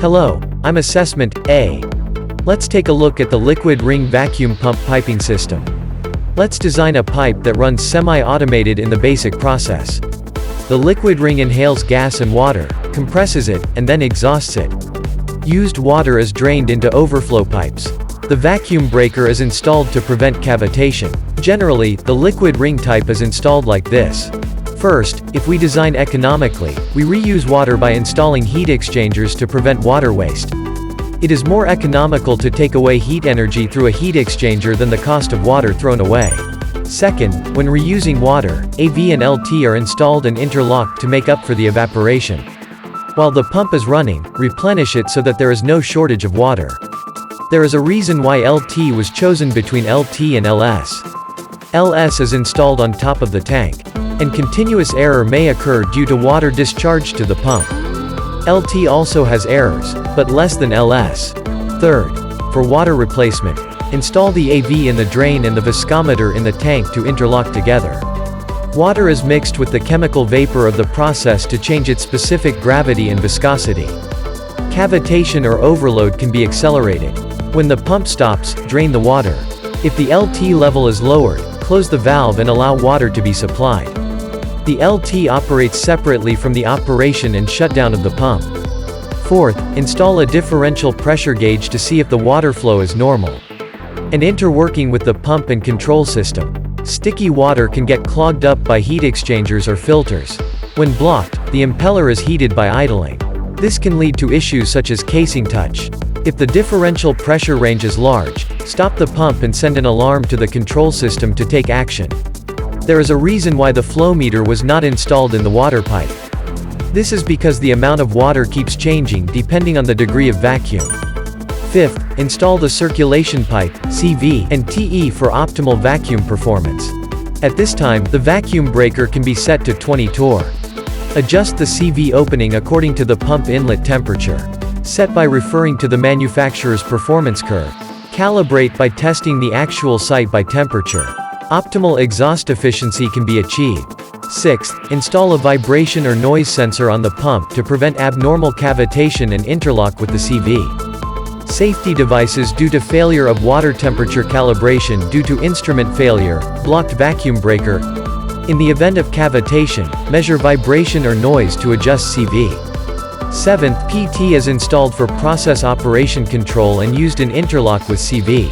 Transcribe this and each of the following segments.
Hello, I'm Assessment A. Let's take a look at the liquid ring vacuum pump piping system. Let's design a pipe that runs semi-automated in the basic process. The liquid ring inhales gas and water, compresses it, and then exhausts it. Used water is drained into overflow pipes. The vacuum breaker is installed to prevent cavitation. Generally, the liquid ring type is installed like this. First, if we design economically, we reuse water by installing heat exchangers to prevent water waste. It is more economical to take away heat energy through a heat exchanger than the cost of water thrown away. Second, when reusing water, AV and LT are installed and interlocked to make up for the evaporation. While the pump is running, replenish it so that there is no shortage of water. There is a reason why LT was chosen between LT and LS. LS is installed on top of the tank, and continuous error may occur due to water discharge to the pump. LT also has errors, but less than LS. Third, for water replacement, install the AV in the drain and the viscometer in the tank to interlock together. Water is mixed with the chemical vapor of the process to change its specific gravity and viscosity. Cavitation or overload can be accelerated. When the pump stops, drain the water. If the LT level is lowered, close the valve and allow water to be supplied. The LT operates separately from the operation and shutdown of the pump. Fourth, install a differential pressure gauge to see if the water flow is normal. And interworking with the pump and control system. Sticky water can get clogged up by heat exchangers or filters. When blocked, the impeller is heated by idling. This can lead to issues such as casing touch. If the differential pressure range is large, stop the pump and send an alarm to the control system to take action. There is a reason why the flow meter was not installed in the water pipe. This is because the amount of water keeps changing depending on the degree of vacuum. Fifth, install the circulation pipe, CV, and TE for optimal vacuum performance. At this time, the vacuum breaker can be set to 20 torr. Adjust the CV opening according to the pump inlet temperature. Set by referring to the manufacturer's performance curve. Calibrate by testing the actual site by temperature. Optimal exhaust efficiency can be achieved. Sixth, install a vibration or noise sensor on the pump to prevent abnormal cavitation and interlock with the CV. Safety devices due to failure of water temperature calibration due to instrument failure, blocked vacuum breaker. In the event of cavitation, measure vibration or noise to adjust CV. Seventh, PT is installed for process operation control and used in interlock with CV.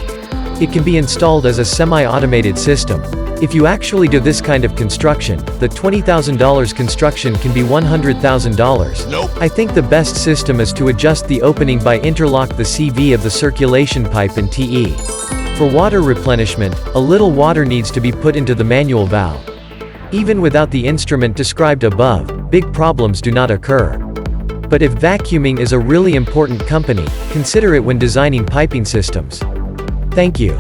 It can be installed as a semi-automated system. If you actually do this kind of construction, the $20,000 construction can be $100,000. Nope. I think the best system is to adjust the opening by interlock the CV of the circulation pipe and TE. For water replenishment, a little water needs to be put into the manual valve. Even without the instrument described above, big problems do not occur. But if vacuuming is a really important company, consider it when designing piping systems. Thank you.